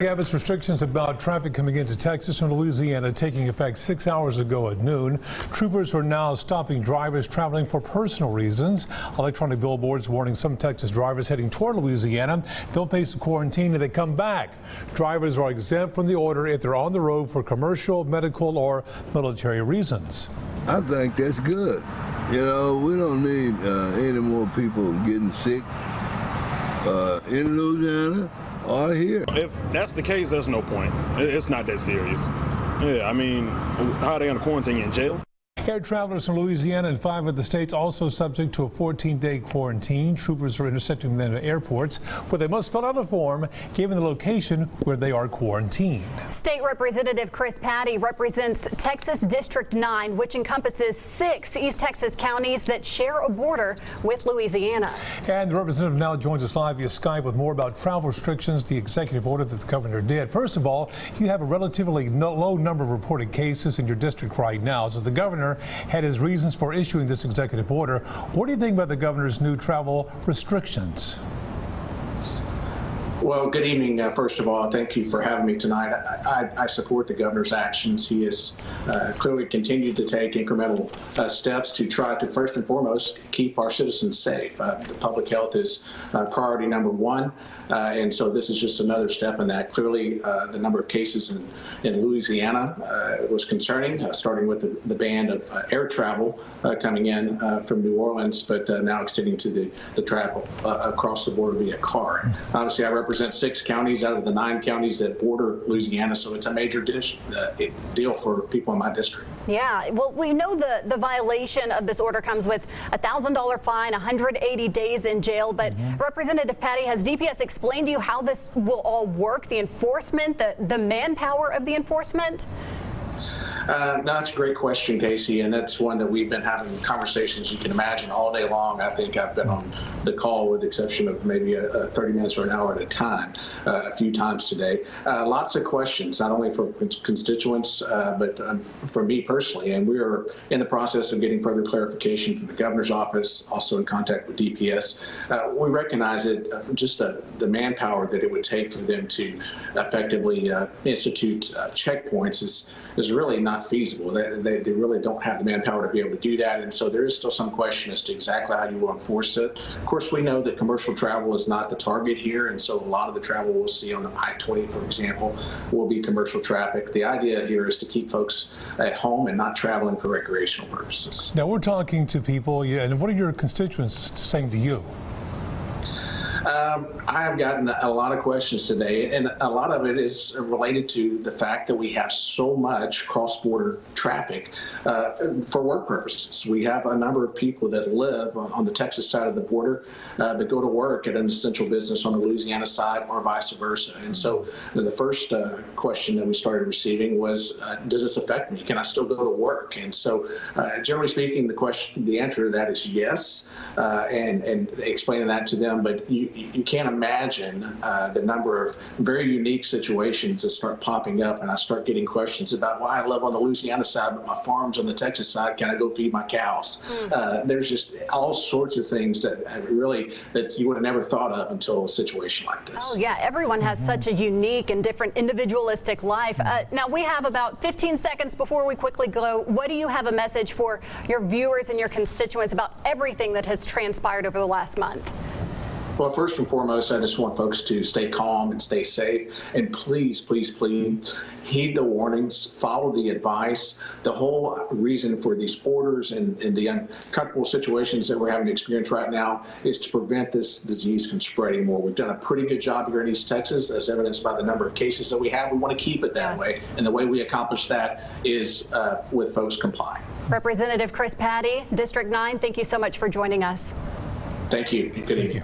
Abbott's restrictions about traffic coming into Texas and Louisiana taking effect 6 hours ago at noon. Troopers are now stopping drivers traveling for personal reasons. Electronic billboards warning some Texas drivers heading toward Louisiana they'll face a quarantine if they come back. Drivers are exempt from the order if they're on the road for commercial, medical, or military reasons. I think that's good. You know, we don't need any more people getting sick in Louisiana or here. If that's the case, there's no point. It's not that serious. Yeah, I mean, how are they going to quarantine in jail? Air travelers from Louisiana and 5 of the states also subject to a 14-day quarantine. Troopers are intercepting them at airports where they must fill out a form given the location where they are quarantined. State Representative Chris Patty represents Texas District 9, which encompasses 6 East Texas counties that share a border with Louisiana. And the representative now joins us live via Skype with more about travel restrictions, the executive order that the governor did. First of all, you have a relatively low number of reported cases in your district right now, so the governor had his reasons for issuing this executive order. What do you think about the governor's new travel restrictions? Well, good evening. First of all, thank you for having me tonight. I support the governor's actions. He has clearly continued to take incremental steps to try to, first and foremost, keep our citizens safe. The public health is priority number one, and so this is just another step in that. Clearly, the number of cases in Louisiana was concerning, starting with the ban of air travel coming in from New Orleans, but now extending to the travel across the border via car. Obviously, I represent 6 counties out of the 9 counties that border Louisiana, so it's a major deal for people in my district. Yeah, well, we know the violation of this order comes with a $1,000 fine, 180 days in jail, but Representative Patty, has DPS explained to you how this will all work, the enforcement, the manpower of the enforcement? That's a great question, Casey, and that's one that we've been having conversations, you can imagine, all day long. I think I've been on the call with the exception of maybe 30 minutes or an hour at a time, a few times today. Lots of questions, not only for constituents, but for me personally, and we are in the process of getting further clarification from the governor's office, also in contact with DPS. We recognize it, just the manpower that it would take for them to effectively institute checkpoints is really not feasible. They really don't have the manpower to be able to do that, and so there is still some question as to exactly how you will enforce it. Of course, we know that commercial travel is not the target here, and so a lot of the travel we'll see on the I-20, for example, will be commercial traffic. The idea here is to keep folks at home and not traveling for recreational purposes. Now, we're talking to people, and what are your constituents saying to you? I have gotten a lot of questions today, and a lot of it is related to the fact that we have so much cross-border traffic for work purposes. We have a number of people that live on the Texas side of the border that go to work at an essential business on the Louisiana side or vice versa. And so the first question that we started receiving was, does this affect me? Can I still go to work? And so generally speaking, the answer to that is yes, and explaining that to them. But you can't imagine the number of very unique situations that start popping up, and I start getting questions about why I live on the Louisiana side, but my farm's on the Texas side. Can I go feed my cows? There's just all sorts of things that you would have never thought of until a situation like this. Oh yeah, everyone has such a unique and different individualistic life. Now we have about 15 seconds before we quickly go. What do you have a message for your viewers and your constituents about everything that has transpired over the last month? Well, first and foremost, I just want folks to stay calm and stay safe. And please, please, please heed the warnings, follow the advice. The whole reason for these orders and the uncomfortable situations that we're having to experience right now is to prevent this disease from spreading more. We've done a pretty good job here in East Texas, as evidenced by the number of cases that we have. We want to keep it that way. And the way we accomplish that is with folks complying. Representative Chris Patty, District 9, thank you so much for joining us. Thank you. Good evening.